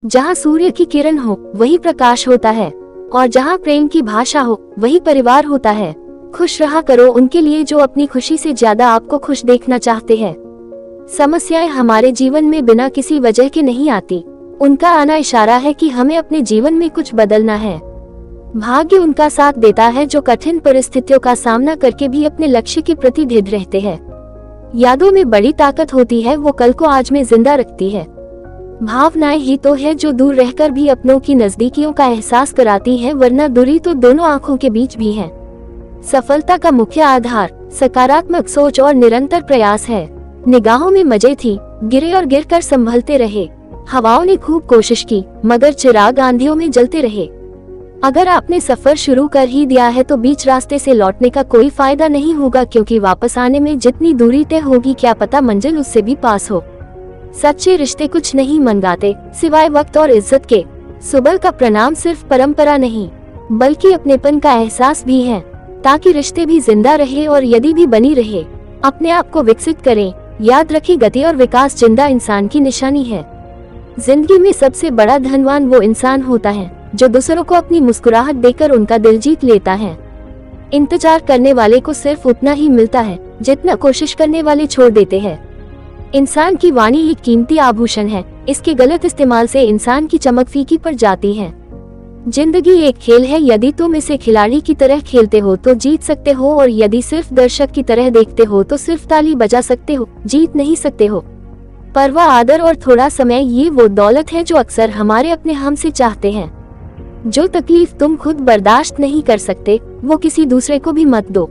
जहाँ सूर्य की किरण हो वही प्रकाश होता है, और जहाँ प्रेम की भाषा हो वही परिवार होता है। खुश रहा करो उनके लिए जो अपनी खुशी से ज्यादा आपको खुश देखना चाहते हैं। समस्याएं हमारे जीवन में बिना किसी वजह के नहीं आती, उनका आना इशारा है कि हमें अपने जीवन में कुछ बदलना है। भाग्य उनका साथ देता है जो कठिन परिस्थितियों का सामना करके भी अपने लक्ष्य के प्रति दृढ़ रहते हैं। यादों में बड़ी ताकत होती है, वो कल को आज में जिंदा रखती है। भावनाएं ही तो है जो दूर रहकर भी अपनों की नजदीकियों का एहसास कराती है, वरना दूरी तो दोनों आंखों के बीच भी है। सफलता का मुख्य आधार सकारात्मक सोच और निरंतर प्रयास है। निगाहों में मजे थी, गिरे और गिरकर संभलते रहे। हवाओं ने खूब कोशिश की मगर चिराग आंधियों में जलते रहे। अगर आपने सफर शुरू कर ही दिया है तो बीच रास्ते से लौटने का कोई फायदा नहीं होगा, क्योंकि वापस आने में जितनी दूरी तय होगी क्या पता मंजिल उससे भी पास हो। सच्चे रिश्ते कुछ नहीं मंगाते सिवाय वक्त और इज्जत के। सुबह का प्रणाम सिर्फ परंपरा नहीं बल्कि अपनेपन का एहसास भी है, ताकि रिश्ते भी जिंदा रहे और यदि भी बनी रहे। अपने आप को विकसित करें। याद रखें, गति और विकास जिंदा इंसान की निशानी है। जिंदगी में सबसे बड़ा धनवान वो इंसान होता है जो दूसरों को अपनी मुस्कुराहट देकर उनका दिल जीत लेता है। इंतजार करने वाले को सिर्फ उतना ही मिलता है जितना कोशिश करने वाले छोड़ देते हैं। इंसान की वाणी एक कीमती आभूषण है, इसके गलत इस्तेमाल से इंसान की चमक फीकी पड़ जाती है। जिंदगी एक खेल है, यदि तुम इसे खिलाड़ी की तरह खेलते हो तो जीत सकते हो, और यदि सिर्फ दर्शक की तरह देखते हो तो सिर्फ ताली बजा सकते हो, जीत नहीं सकते हो। परवाह, आदर और थोड़ा समय, ये वो दौलत है जो अक्सर हमारे अपने हमसे चाहते हैं। जो तकलीफ तुम खुद बर्दाश्त नहीं कर सकते वो किसी दूसरे को भी मत दो।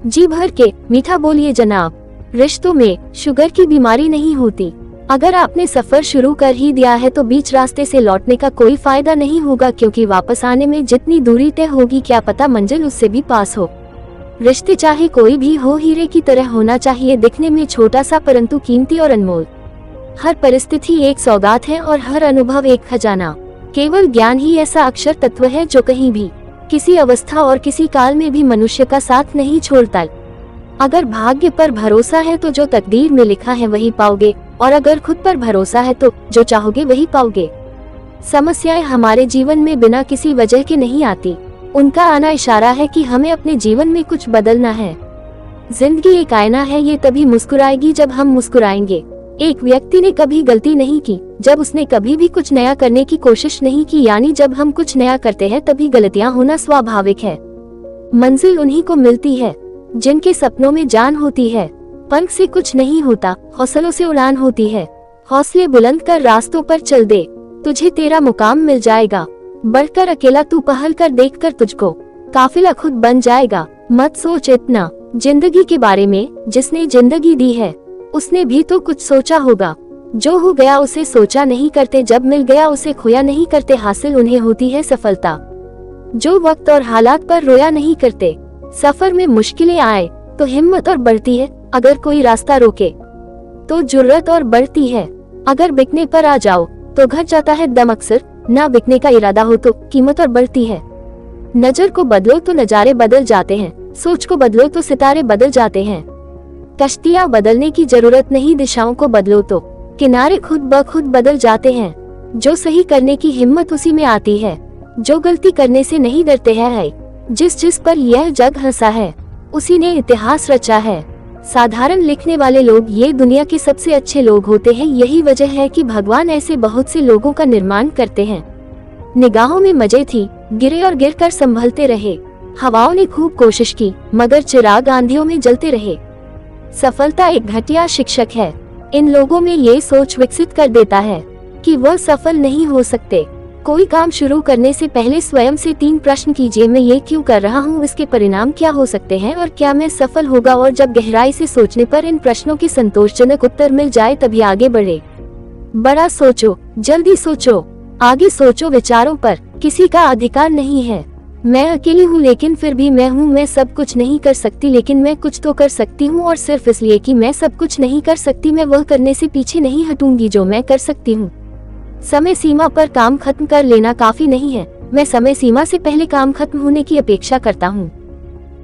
जी भर के मीठा बोलिए जनाब। रिश्तों में शुगर की बीमारी नहीं होती। अगर आपने सफर शुरू कर ही दिया है तो बीच रास्ते से लौटने का कोई फायदा नहीं होगा, क्योंकि वापस आने में जितनी दूरी तय होगी क्या पता मंजिल उससे भी पास हो। रिश्ते चाहे कोई भी हो हीरे की तरह होना चाहिए, दिखने में छोटा सा परंतु कीमती और अनमोल। हर परिस्थिति एक सौगात है और हर अनुभव एक खजाना। केवल ज्ञान ही ऐसा अक्षर तत्व है जो कहीं भी, किसी अवस्था और किसी काल में भी मनुष्य का साथ नहीं छोड़ता। अगर भाग्य पर भरोसा है तो जो तकदीर में लिखा है वही पाओगे, और अगर खुद पर भरोसा है तो जो चाहोगे वही पाओगे। समस्याएं हमारे जीवन में बिना किसी वजह के नहीं आती, उनका आना इशारा है कि हमें अपने जीवन में कुछ बदलना है। जिंदगी एक आईना है, ये तभी मुस्कुराएगी जब हम मुस्कुराएंगे। एक व्यक्ति ने कभी गलती नहीं की जब उसने कभी भी कुछ नया करने की कोशिश नहीं की, यानी जब हम कुछ नया करते हैं तभी गलतियां होना स्वाभाविक है। मंजिल उन्हीं को मिलती है जिनके सपनों में जान होती है। पंख से कुछ नहीं होता, हौसलों से उड़ान होती है। हौसले बुलंद कर रास्तों पर चल दे, तुझे तेरा मुकाम मिल जाएगा। बढ़कर अकेला तू पहल कर, देख कर तुझको काफिला खुद बन जाएगा। मत सोच इतना जिंदगी के बारे में, जिसने जिंदगी दी है उसने भी तो कुछ सोचा होगा। जो हो गया उसे सोचा नहीं करते, जब मिल गया उसे खोया नहीं करते। हासिल उन्हें होती है सफलता जो वक्त और हालात पर रोया नहीं करते। सफर में मुश्किलें आए तो हिम्मत और बढ़ती है, अगर कोई रास्ता रोके तो जुर्रत और बढ़ती है। अगर बिकने पर आ जाओ तो घट जाता है दम, अक्सर ना बिकने का इरादा हो तो कीमत और बढ़ती है। नजर को बदलो तो नजारे बदल जाते हैं, सोच को बदलो तो सितारे बदल जाते हैं। कश्तियां बदलने की जरूरत नहीं, दिशाओं को बदलो तो किनारे खुद ब खुद बदल जाते हैं। जो सही करने की हिम्मत उसी में आती है, जो गलती करने से नहीं डरते हैं। जिस पर यह जग हंसा है उसी ने इतिहास रचा है। साधारण लिखने वाले लोग ये दुनिया के सबसे अच्छे लोग होते हैं, यही वजह है कि भगवान ऐसे बहुत से लोगों का निर्माण करते हैं। निगाहों में मजे थी, गिरे और गिरकर संभलते रहे। हवाओं ने खूब कोशिश की मगर चिराग आंधियों में जलते रहे। सफलता एक घटिया शिक्षक है, इन लोगों में ये सोच विकसित कर देता है कि वह सफल नहीं हो सकते। कोई काम शुरू करने से पहले स्वयं से 3 प्रश्न कीजिए, मैं ये क्यों कर रहा हूँ, इसके परिणाम क्या हो सकते हैं और क्या मैं सफल होगा। और जब गहराई से सोचने पर इन प्रश्नों के संतोषजनक उत्तर मिल जाए तभी आगे बढ़े। बड़ा सोचो, जल्दी सोचो, आगे सोचो, विचारों पर किसी का अधिकार नहीं है। मैं अकेली हूँ लेकिन फिर भी मैं हूँ। मैं सब कुछ नहीं कर सकती लेकिन मैं कुछ तो कर सकती हूँ, और सिर्फ इसलिए कि मैं सब कुछ नहीं कर सकती मैं वह करने से पीछे नहीं हटूंगी जो मैं कर सकती हूँ। समय सीमा पर काम खत्म कर लेना काफी नहीं है, मैं समय सीमा से पहले काम खत्म होने की अपेक्षा करता हूँ।